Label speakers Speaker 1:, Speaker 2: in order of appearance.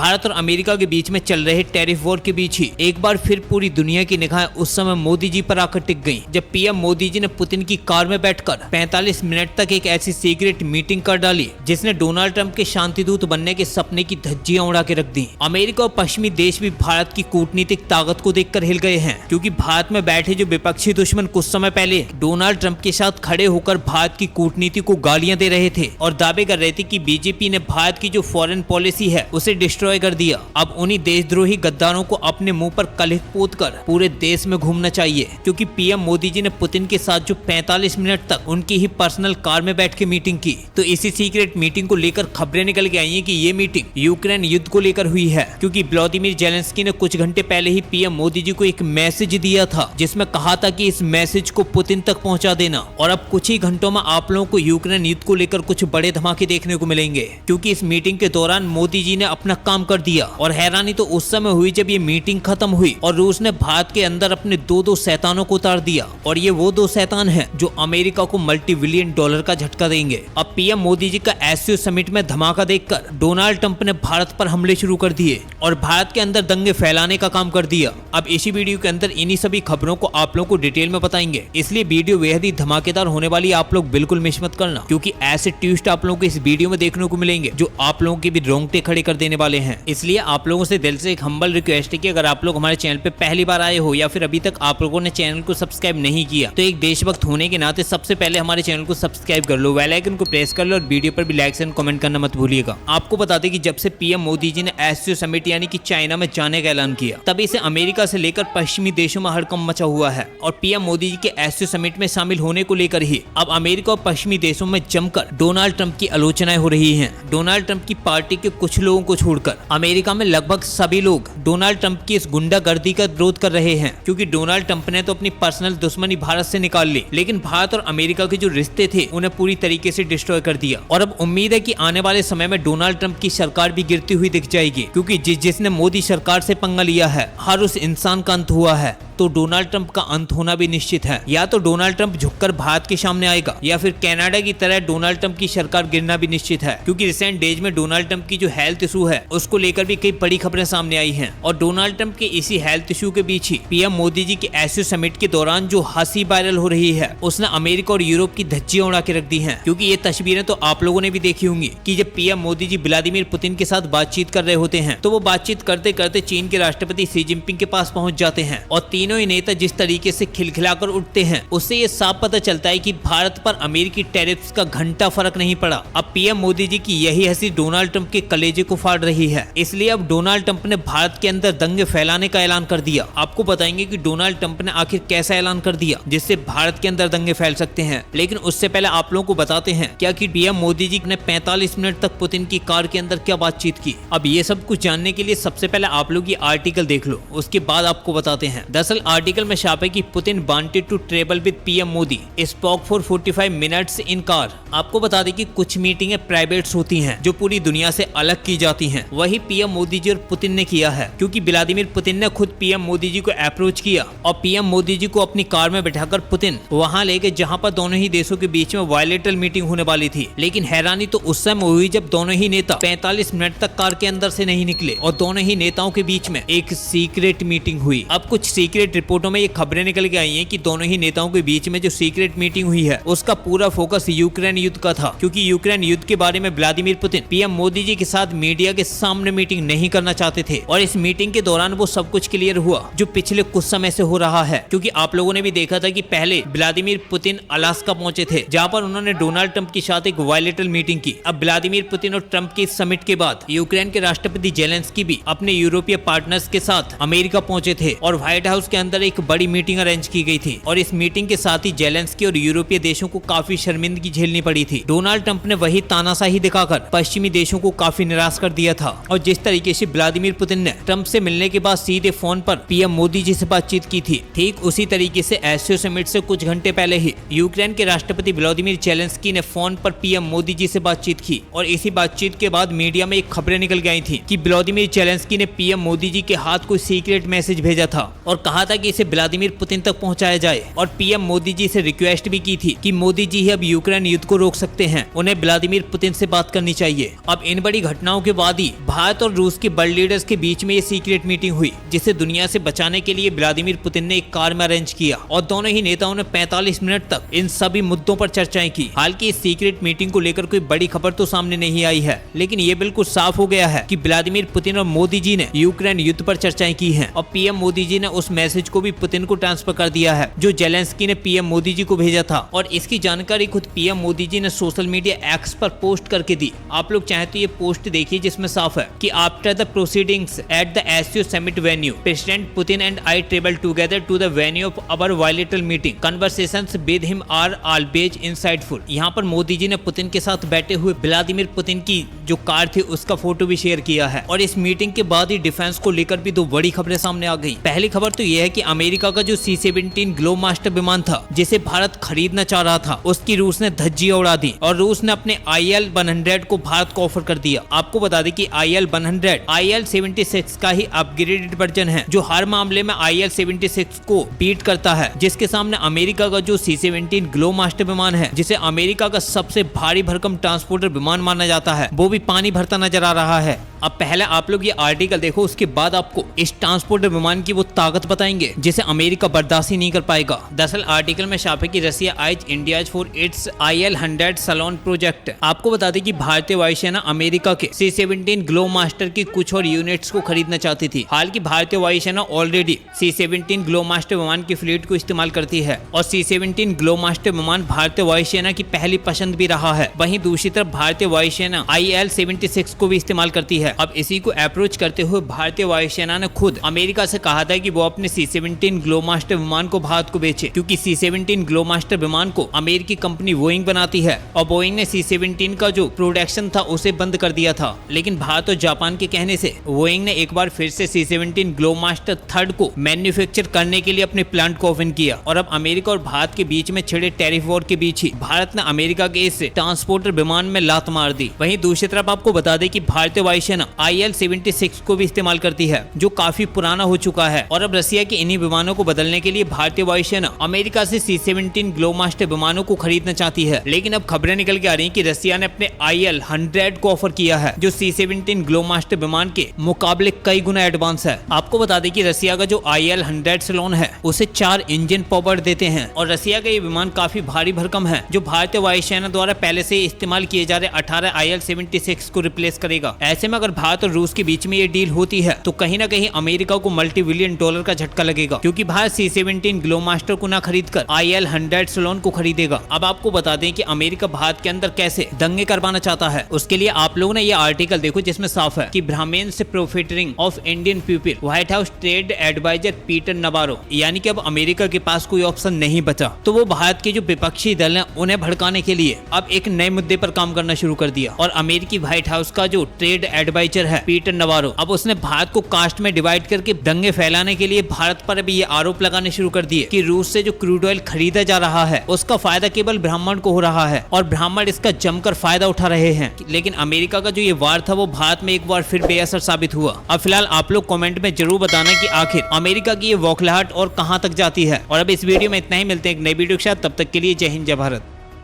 Speaker 1: भारत और अमेरिका के बीच में चल रहे टैरिफ वॉर के बीच ही एक बार फिर पूरी दुनिया की निगाहें उस समय मोदी जी पर आकर टिक गईं, जब पीएम मोदी जी ने पुतिन की कार में बैठकर 45 मिनट तक एक ऐसी सीक्रेट मीटिंग कर डाली जिसने डोनाल्ड ट्रंप के शांतिदूत बनने के सपने की धज्जियां उड़ा के रख दी। अमेरिका और पश्चिमी देश भी भारत की कूटनीतिक ताकत को देखकर हिल गए हैं, क्योंकि भारत में बैठे जो विपक्षी दुश्मन कुछ समय पहले डोनाल्ड ट्रंप के साथ खड़े होकर भारत की कूटनीति को गालियां दे रहे थे और दावे कर रहे थे कि बीजेपी ने भारत की जो फॉरेन पॉलिसी है उसे डिस्ट्रॉय कर दिया। अब उन्हीं देशद्रोही गद्दारों को अपने मुंह पर कलंक पोत कर पूरे देश में घूमना चाहिए, क्योंकि पीएम मोदी जी ने पुतिन के साथ जो 45 मिनट तक उनकी ही पर्सनल कार में बैठ के मीटिंग की, तो इसी सीक्रेट मीटिंग को लेकर खबरें निकल के आई हैं कि ये मीटिंग यूक्रेन युद्ध को लेकर हुई है, क्योंकि व्लादिमीर जेलेंस्की ने कुछ घंटे पहले ही पीएम मोदी जी को एक मैसेज दिया था जिसमें कहा था कि इस मैसेज को पुतिन तक पहुंचा देना। और अब कुछ ही घंटों में आप लोगों को यूक्रेन युद्ध को लेकर कुछ बड़े धमाके देखने को मिलेंगे, क्योंकि इस मीटिंग के दौरान मोदी जी ने अपना काम कर दिया। और हैरानी तो उस समय हुई जब ये मीटिंग खत्म हुई और रूस ने भारत के अंदर अपने दो शैतानों को उतार दिया, और ये वो दो शैतान हैं जो अमेरिका को मल्टी-बिलियन डॉलर का झटका देंगे। अब पीएम मोदी जी का एससीओ समिट में धमाका देखकर डोनाल्ड ट्रंप ने भारत पर हमले शुरू कर दिए और भारत के अंदर दंगे फैलाने का काम कर दिया। अब इसी वीडियो के अंदर इन्हीं सभी खबरों को आप लोगों को डिटेल में बताएंगे, इसलिए वीडियो बेहद ही धमाकेदार होने वाली, आप लोग बिल्कुल मिस मत करना, क्योंकि ऐसे ट्विस्ट आप लोगों को इस वीडियो में देखने को मिलेंगे जो आप लोगों के भी रोंगटे खड़े कर देने वाले हैं। इसलिए आप लोगों से दिल से एक हम्बल रिक्वेस्ट है कि अगर आप लोग हमारे चैनल पे पहली बार आए हो या फिर अभी तक आप लोगों ने चैनल को सब्सक्राइब नहीं किया, तो एक देशभक्त होने के नाते सबसे पहले हमारे चैनल को सब्सक्राइब कर लो, बेल आइकन को प्रेस कर लो और वीडियो पर भी लाइक एंड कमेंट करना मत भूलिएगा। आपको बता दें कि जब से पीएम मोदी जी ने एससीओ समिट यानी कि चाइना में जाने का ऐलान किया, तभी से अमेरिका से लेकर पश्चिमी देशों में हड़कंप मचा हुआ है। और पीएम मोदी जी के एससीओ समिट में शामिल होने को लेकर ही अब अमेरिका और पश्चिमी देशों में जमकर डोनाल्ड ट्रंप की आलोचनाएं हो रही हैं। डोनाल्ड ट्रंप की पार्टी के कुछ लोगों को छोड़कर अमेरिका में लगभग सभी लोग डोनाल्ड ट्रंप की इस गुंडागर्दी का विरोध कर रहे हैं, क्योंकि डोनाल्ड ट्रंप ने तो अपनी पर्सनल दुश्मनी भारत से निकाल ली, लेकिन भारत और अमेरिका के जो रिश्ते थे उन्हें पूरी तरीके से डिस्ट्रॉय कर दिया। और अब उम्मीद है कि आने वाले समय में डोनाल्ड ट्रंप की सरकार भी गिरती हुई दिख जाएगी, क्योंकि जिसने मोदी सरकार से पंगा लिया है हर उस इंसान का अंत हुआ है, तो डोनाल्ड ट्रंप का अंत होना भी निश्चित है। या तो डोनाल्ड ट्रंप झुककर भारत के सामने आएगा या फिर कनाडा की तरह डोनाल्ड ट्रंप की सरकार गिरना भी निश्चित है, क्योंकि रिसेंट डेज में डोनाल्ड ट्रंप की जो हेल्थ इशू है उसको लेकर भी कई बड़ी खबरें सामने आई हैं। और डोनाल्ड ट्रंप के इसी हेल्थ इशू के बीच ही पीएम मोदी जी के एससीओ समिट के दौरान जो हंसी वायरल हो रही है उसने अमेरिका और यूरोप की धज्जियां उड़ा के रख दी है, क्योंकि ये तस्वीरें तो आप लोगों ने भी देखी होंगी कि जब PM Modi ji Vladimir Putin के साथ बातचीत कर रहे होते हैं तो वो बातचीत करते करते चीन के राष्ट्रपति शी जिनपिंग के पास पहुंच जाते हैं, और तीनों ही नेता जिस तरीके से खिलखिलाकर उठते हैं उससे ये साफ पता चलता है कि भारत पर अमेरिकी टैरिफ्स का घंटा फर्क नहीं पड़ा। अब पीएम मोदी जी की यही हंसी डोनाल्ड ट्रंप के कलेजे को फाड़ रही है, इसलिए अब डोनाल्ड ट्रंप ने भारत के अंदर दंगे फैलाने का ऐलान कर दिया। आपको बताएंगे कि डोनाल्ड ट्रंप ने आखिर कैसा ऐलान कर दिया जिससे भारत के अंदर दंगे फैल सकते हैं, लेकिन उससे पहले आप लोगों को बताते हैं क्या कि पीएम मोदी जी ने 45 मिनट तक पुतिन की कार के अंदर क्या बातचीत की। अब ये सब कुछ जानने के लिए सबसे पहले आप लोग ये आर्टिकल देख लो, उसके बाद आपको बताते हैं। दरअसल आर्टिकल में छापा कि Putin wanted to travel with PM Modi, spoke for 45 minutes in car. आपको बता दें कि कुछ मीटिंगें प्राइवेट्स होती हैं जो पूरी दुनिया से अलग की जाती हैं, वही पीएम मोदी जी और पुतिन ने किया है, क्योंकि व्लादिमीर पुतिन ने खुद पीएम मोदी जी को अप्रोच किया और पीएम मोदी जी को अपनी कार में बैठाकर पुतिन वहां ले गए जहां पर दोनों ही देशों के बीच में बायलैटरल मीटिंग होने वाली थी। लेकिन हैरानी तो उस समय हुई जब दोनों ही नेता 45 मिनट तक कार के अंदर से नहीं निकले और दोनों ही नेताओं के बीच में एक सीक्रेट मीटिंग हुई। अब कुछ सीक्रेट रिपोर्टों में ये खबरें निकल के आई हैं कि दोनों ही नेताओं के बीच में जो सीक्रेट मीटिंग हुई है उसका पूरा फोकस यूक्रेन युद्ध का था, क्योंकि यूक्रेन युद्ध के बारे में Vladimir Putin PM Modi ji के साथ मीडिया के सामने मीटिंग नहीं करना चाहते थे। और इस मीटिंग के दौरान वो सब कुछ क्लियर हुआ जो पिछले कुछ समय से हो रहा है, क्योंकि आप लोगों ने भी देखा था कि पहले व्लादिमीर पुतिन अलास्का पहुंचे थे जहां पर उन्होंने डोनाल्ड ट्रंप के साथ एक बायलैटरल मीटिंग की। अब व्लादिमीर पुतिन और ट्रंप के समिट के बाद यूक्रेन के राष्ट्रपति जेलेंस्की भी अपने यूरोपीय पार्टनर्स के साथ अमेरिका पहुंचे थे और व्हाइट हाउस के अंदर एक बड़ी मीटिंग अरेंज की गई थी। और इस मीटिंग के साथ ही जेलेंस्की और यूरोपीय देशों को काफी शर्मिंदगी झेलनी पड़ी थी। डोनाल्ड ट्रंप ने वही तानाशाही दिखाकर पश्चिमी देशों को काफी निराश कर दिया था। और जिस तरीके से व्लादिमीर पुतिन ने ट्रंप से मिलने के बाद सीधे फोन पर पीएम मोदी जी से बातचीत की थी, ठीक उसी तरीके से एससीओ समिट से कुछ घंटे पहले ही यूक्रेन के राष्ट्रपति व्लादिमीर जेलेंस्की ने फोन पर पीएम मोदी जी से बातचीत की। और इसी बातचीत के बाद मीडिया में एक खबरें निकल गई थी कि व्लादिमीर जेलेंस्की ने पीएम मोदी जी के हाथ कोई सीक्रेट मैसेज भेजा था और कहा था कि इसे व्लादिमीर पुतिन तक पहुंचाया जाए। और पीएम मोदी जी से रिक्वेस्ट भी की थी कि मोदी जी ही अब यूक्रेन युद्ध को रोक सकते हैं, उन्हें व्लादिमीर पुतिन से बात करनी चाहिए। अब इन बड़ी घटनाओं के बाद ही भारत और रूस के वर्ल्ड लीडर्स के बीच में ये सीक्रेट मीटिंग हुई, जिसे दुनिया से बचाने के लिए व्लादिमीर पुतिन ने एक कार में अरेंज किया और दोनों ही नेताओं ने 45 मिनट तक इन सभी मुद्दों पर चर्चाएं की। हालांकि इस सीक्रेट मीटिंग को लेकर कोई बड़ी खबर तो सामने नहीं आई है, लेकिन ये बिल्कुल साफ हो गया है कि व्लादिमीर पुतिन और मोदी जी ने यूक्रेन युद्ध पर चर्चाएं की हैं और पीएम मोदी जी ने उस मैसेज को भी पुतिन को ट्रांसफर कर दिया है जो जेलेंस्की ने पीएम मोदी जी को भेजा था। और इसकी जानकारी खुद पीएम मोदी जी ने सोशल मीडिया एक्स पर पोस्ट करके दी। आप लोग चाहे तो ये पोस्ट देखिए, जिसमें साफ है कि after the proceedings at the SCO summit venue, President Putin and I travel together to the venue of our bilateral meeting, conversations with him are always insightful. यहाँ पर मोदी जी ने पुतिन के साथ बैठे हुए व्लादिमीर पुतिन की जो कार थी उसका फोटो भी शेयर किया है। और इस मीटिंग के बाद ही डिफेंस को लेकर भी दो बड़ी खबरें सामने आ गई। पहली खबर तो यह है कि अमेरिका का जो C-17 ग्लोबमास्टर विमान था जिसे भारत खरीदना चाह रहा था, उसकी रूस ने धज्जियां उड़ा दी और रूस ने अपने IL-100 को भारत को ऑफर कर दिया। आपको बता दें कि IL-100 IL-76 का ही अपग्रेडेड वर्जन है जो हर मामले में IL-76 को बीट करता है, जिसके सामने अमेरिका का जो C-17 ग्लोबमास्टर विमान है, जिसे अमेरिका का सबसे भारी भरकम ट्रांसपोर्टर विमान माना जाता है, वो भी पानी भरता नजर आ रहा है। अब पहले आप लोग ये आर्टिकल देखो, उसके बाद आपको इस ट्रांसपोर्टर विमान की वो ताकत बताएंगे जिसे अमेरिका बर्दाश्त ही नहीं कर पाएगा। दरअसल आर्टिकल में छापे कि Russia eyes India for its IL-100 salon project. आपको बता दें कि भारतीय वायुसेना अमेरिका के C-17 ग्लोबमास्टर की कुछ और यूनिट्स को खरीदना चाहती थी। हालांकि भारतीय वायुसेना ऑलरेडी C-17 ग्लोबमास्टर विमान की फ्लीट को इस्तेमाल करती है और C-17 ग्लोबमास्टर विमान भारतीय वायुसेना की पहली पसंद भी रहा है। वहीं दूसरी तरफ भारतीय वायुसेना IL-76 को भी इस्तेमाल करती है। अब इसी को अप्रोच करते हुए भारतीय वायुसेना ने खुद अमेरिका से कहा था कि वो अपने C-17 ग्लोबमास्टर विमान को भारत को बेचे, क्योंकि C-17 ग्लोबमास्टर विमान को अमेरिकी कंपनी बोइंग बनाती है और बोइंग ने C-17 का जो प्रोडक्शन था उसे बंद कर दिया था। लेकिन भारत और जापान के कहने से बोइंग ने एक बार फिर से C-17 ग्लोबमास्टर 3 को मैन्युफैक्चर करने के लिए अपने प्लांट को ओपन किया और अब अमेरिका और भारत के बीच में छिड़े टैरिफ वॉर के बीच ही भारत ने अमेरिका के इस ट्रांसपोर्टर विमान में लात मार दी। वहीं दूसरी तरफ आपको बता दें कि भारतीय वायुसेना IL-76 को भी इस्तेमाल करती है जो काफी पुराना हो चुका है और अब रसिया के इन्हीं विमानों को बदलने के लिए भारतीय वायुसेना अमेरिका से C-17 ग्लोबमास्टर विमानों को खरीदना चाहती है। लेकिन अब खबरें निकल के आ रही हैं कि रसिया ने अपने IL-100 को ऑफर किया है जो C-17 ग्लोबमास्टर विमान के मुकाबले कई गुना एडवांस है। आपको बता दें कि रसिया का जो IL-100 सलोन है उसे 4 इंजन पावर देते हैं और रसिया का ये विमान काफी भारी भरकम है जो भारतीय वायुसेना द्वारा पहले से इस्तेमाल किए जा रहे 18 IL-76 को रिप्लेस करेगा। ऐसे में अगर भारत और रूस के बीच में ये डील होती है तो कहीं ना कहीं अमेरिका को $multi-billion का झटका लगेगा, क्योंकि भारत C-17 ग्लोबमास्टर को ना खरीदकर IL-100 सलोन को खरीदेगा। अब आपको बता दें कि अमेरिका भारत के अंदर कैसे दंगे करवाना चाहता है। उसके लिए आप लोगों ने ये आर्टिकल देखो जिसमें साफ है कि Brahmins profiting off Indian people, White House trade adviser Peter Navarro. यानी कि अब अमेरिका के पास कोई ऑप्शन नहीं बचा, तो वो भारत के जो विपक्षी दल हैं उन्हें भड़काने के लिए अब एक नए मुद्दे पर काम करना शुरू कर दिया। और अमेरिकी व्हाइट हाउस का जो ट्रेड एडवाइजर है पीटर नबारो, अब उसने भारत को कास्ट में डिवाइड करके दंगे फैलाने के लिए भारत पर अभी ये आरोप लगाने शुरू कर दिए कि रूस से जो क्रूड ऑयल खरीदा जा रहा है उसका फायदा केवल ब्राह्मण को हो रहा है और ब्राह्मण इसका जमकर फायदा उठा रहे हैं। लेकिन अमेरिका का जो ये वार था वो भारत में एक बार फिर बेअसर साबित हुआ। अब फिलहाल आप लोग कमेंट में जरूर बताना कि आखिर अमेरिका की ये बौखलाहट और कहां तक जाती है। और अब इस वीडियो में इतना ही, मिलते हैं एक नई वीडियो के साथ, तब तक के लिए जय हिंद जय भारत।